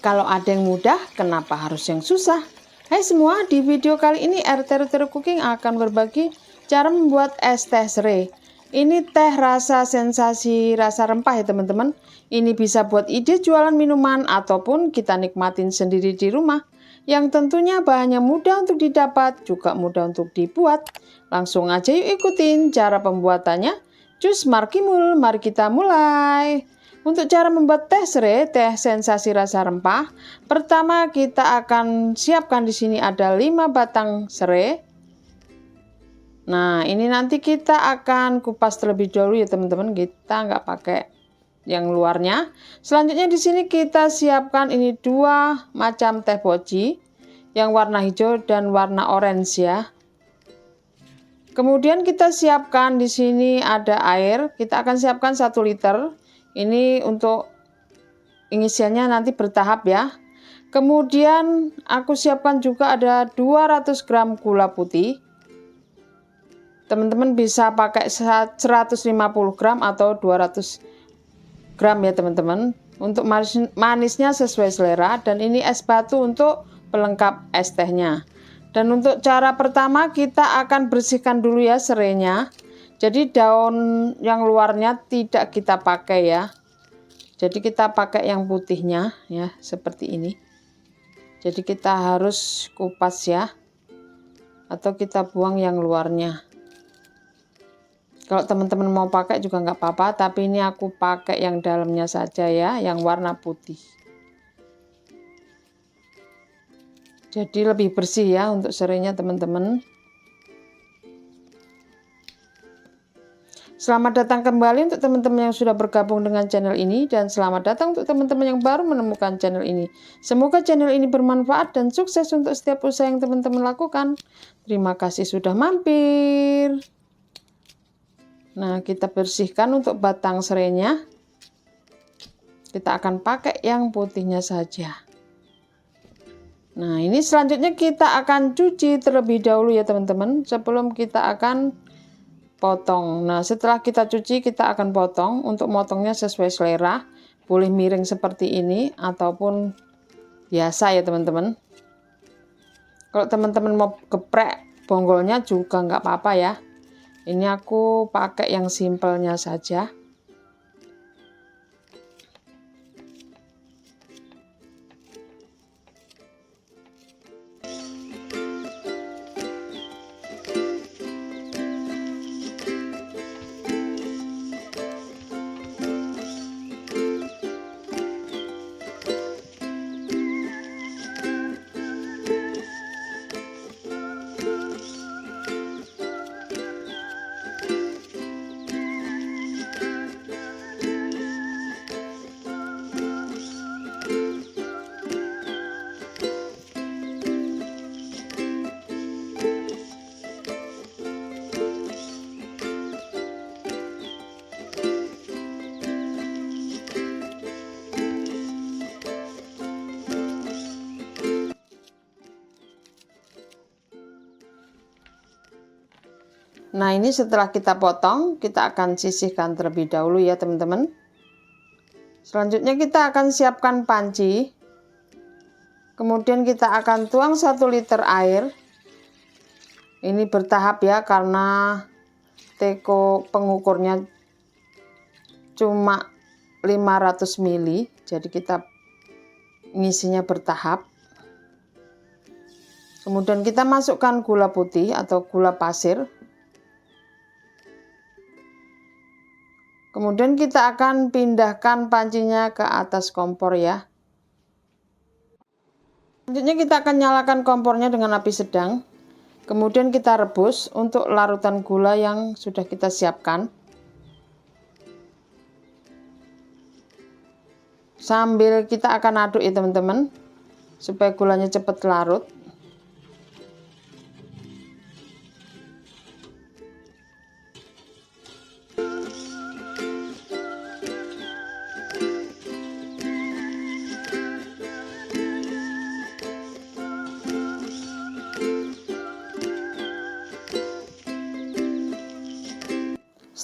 Kalau ada yang mudah, kenapa harus yang susah? Hai semua, di video kali ini RT Cooking akan berbagi cara membuat es teh serai. Ini teh rasa sensasi rasa rempah ya teman-teman. Ini bisa buat ide jualan minuman ataupun kita nikmatin sendiri di rumah. Yang tentunya bahannya mudah untuk didapat, juga mudah untuk dibuat. Langsung aja yuk ikutin cara pembuatannya. Cus markimul, mari kita mulai. Untuk cara membuat teh serai, teh sensasi rasa rempah, pertama kita akan siapkan di sini ada 5 batang serai. Nah, ini nanti kita akan kupas terlebih dahulu ya teman-teman, kita nggak pakai yang luarnya. Selanjutnya di sini kita siapkan ini 2 macam teh poci, yang warna hijau dan warna orange ya. Kemudian kita siapkan di sini ada air, kita akan siapkan 1 liter. Ini untuk pengisiannya nanti bertahap ya. Kemudian aku siapkan juga ada 200 gram gula putih. Teman-teman bisa pakai 150 gram atau 200 gram ya teman-teman. Untuk manisnya sesuai selera, dan ini es batu untuk pelengkap es tehnya. Dan untuk cara pertama kita akan bersihkan dulu ya serainya. Jadi daun yang luarnya tidak kita pakai ya. Jadi kita pakai yang putihnya ya, seperti ini. Jadi kita harus kupas ya. Atau kita buang yang luarnya. Kalau teman-teman mau pakai juga nggak apa-apa, tapi ini aku pakai yang dalamnya saja ya, yang warna putih. Jadi lebih bersih ya untuk serainya teman-teman. Selamat datang kembali untuk teman-teman yang sudah bergabung dengan channel ini, dan selamat datang untuk teman-teman yang baru menemukan channel ini. Semoga channel ini bermanfaat dan sukses untuk setiap usaha yang teman-teman lakukan. Terima kasih sudah mampir. Nah, kita bersihkan untuk batang serainya. Kita akan pakai yang putihnya saja. Nah, ini selanjutnya kita akan cuci terlebih dahulu ya teman-teman, sebelum kita akan potong. Nah, setelah kita cuci kita akan potong. Untuk motongnya sesuai selera, boleh miring seperti ini ataupun biasa ya teman-teman. Kalau teman-teman mau geprek bonggolnya juga nggak apa-apa ya. Ini aku pakai yang simpelnya saja. Nah, ini setelah kita potong, kita akan sisihkan terlebih dahulu ya teman-teman. Selanjutnya kita akan siapkan panci. Kemudian kita akan tuang 1 liter air. Ini bertahap ya, karena teko pengukurnya cuma 500 ml. Jadi kita ngisinya bertahap. Kemudian kita masukkan gula putih atau gula pasir. Kemudian kita akan pindahkan pancinya ke atas kompor ya. Selanjutnya kita akan nyalakan kompornya dengan api sedang. Kemudian kita rebus untuk larutan gula yang sudah kita siapkan. Sambil kita akan aduk ya teman-teman, supaya gulanya cepat larut.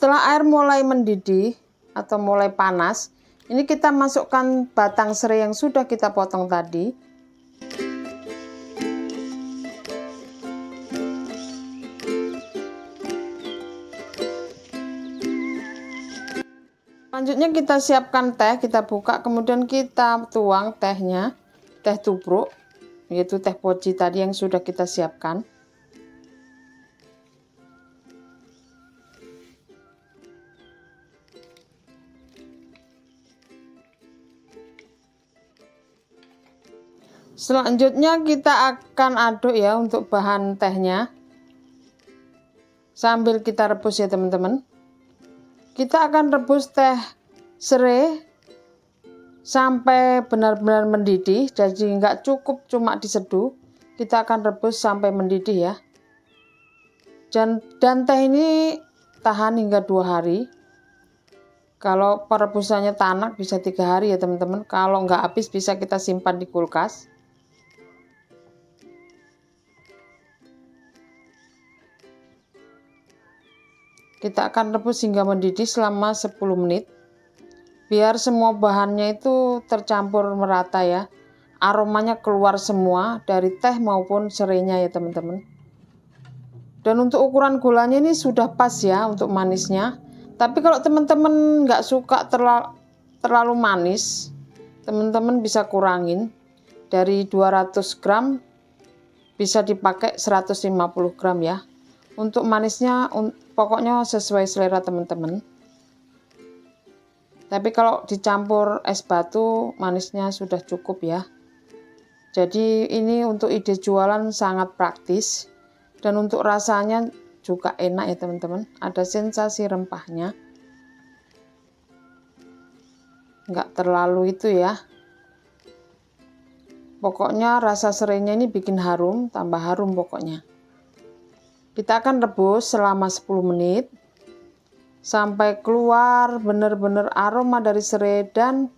Setelah air mulai mendidih atau mulai panas, Ini kita masukkan batang serai yang sudah kita potong tadi. Selanjutnya kita siapkan teh, kita buka, kemudian kita tuang tehnya, teh tubruk, yaitu teh poci tadi yang sudah kita siapkan. Selanjutnya kita akan aduk ya untuk bahan tehnya. Sambil kita rebus ya teman-teman. Kita akan rebus teh serai sampai benar-benar mendidih. Jadi nggak cukup cuma diseduh. Kita akan rebus sampai mendidih ya. Dan teh ini tahan hingga 2 hari. Kalau perebusannya tanak bisa 3 hari ya teman-teman. Kalau nggak habis bisa kita simpan di kulkas. Kita akan rebus hingga mendidih selama 10 menit. Biar semua bahannya itu tercampur merata ya. Aromanya keluar semua dari teh maupun serainya ya teman-teman. Dan untuk ukuran gulanya ini sudah pas ya untuk manisnya. Tapi kalau teman-teman nggak suka terlalu manis, teman-teman bisa kurangin. Dari 200 gram bisa dipakai 150 gram ya. Untuk manisnya pokoknya sesuai selera teman-teman. Tapi kalau dicampur es batu manisnya sudah cukup ya. Jadi ini untuk ide jualan sangat praktis. Dan untuk rasanya juga enak ya teman-teman. Ada sensasi rempahnya. Nggak terlalu itu ya. Pokoknya rasa serainya ini bikin harum, tambah harum pokoknya. Kita akan rebus selama 10 menit sampai keluar benar-benar aroma dari serai dan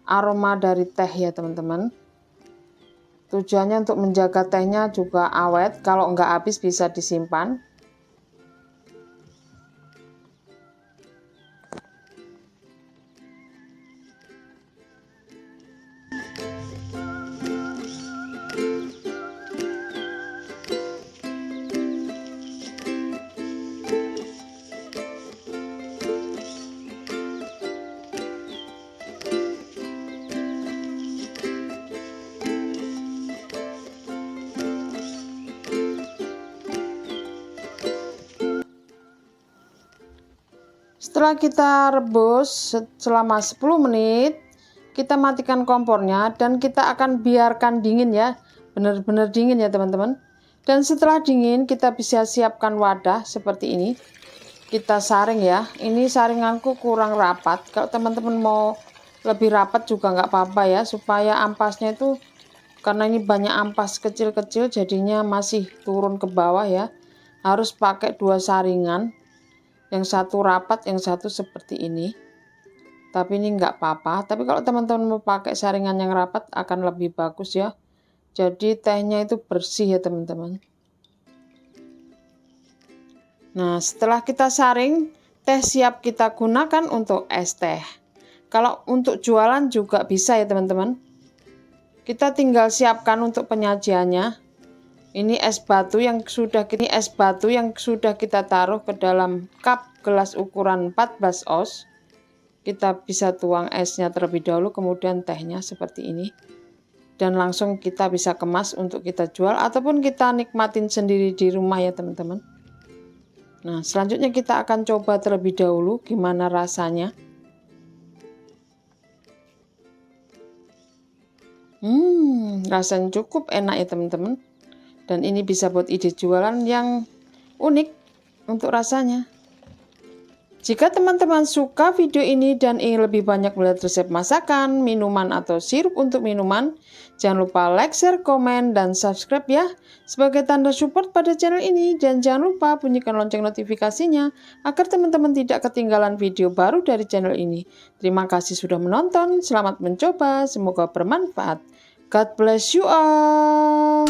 aroma dari teh ya teman-teman. Tujuannya untuk menjaga tehnya juga awet, kalau nggak habis bisa disimpan. Setelah kita rebus selama 10 menit, kita matikan kompornya dan kita akan biarkan dingin ya, benar-benar dingin ya teman-teman. Dan setelah dingin kita bisa siapkan wadah seperti ini. Kita saring ya, ini saringanku kurang rapat. Kalau teman-teman mau lebih rapat juga nggak apa-apa ya, supaya ampasnya itu, karena ini banyak ampas kecil-kecil jadinya masih turun ke bawah ya. Harus pakai 2 saringan. Yang satu rapat, yang satu seperti ini. Tapi ini nggak apa-apa. Tapi kalau teman-teman mau pakai saringan yang rapat akan lebih bagus ya. Jadi tehnya itu bersih ya teman-teman. Nah setelah kita saring, teh siap kita gunakan untuk es teh. Kalau untuk jualan juga bisa ya teman-teman. Kita tinggal siapkan untuk penyajiannya. Ini es batu yang sudah kita taruh ke dalam cup gelas ukuran 14 oz. Kita bisa tuang esnya terlebih dahulu, kemudian tehnya seperti ini. Dan langsung kita bisa kemas untuk kita jual ataupun kita nikmatin sendiri di rumah ya teman-teman. Nah, selanjutnya kita akan coba terlebih dahulu gimana rasanya. Rasanya cukup enak ya teman-teman. Dan ini bisa buat ide jualan yang unik untuk rasanya. Jika teman-teman suka video ini dan ingin lebih banyak melihat resep masakan, minuman atau sirup untuk minuman, jangan lupa like, share, komen, dan subscribe ya, sebagai tanda support pada channel ini. Dan jangan lupa bunyikan lonceng notifikasinya, agar teman-teman tidak ketinggalan video baru dari channel ini. Terima kasih sudah menonton, selamat mencoba, semoga bermanfaat. God bless you all.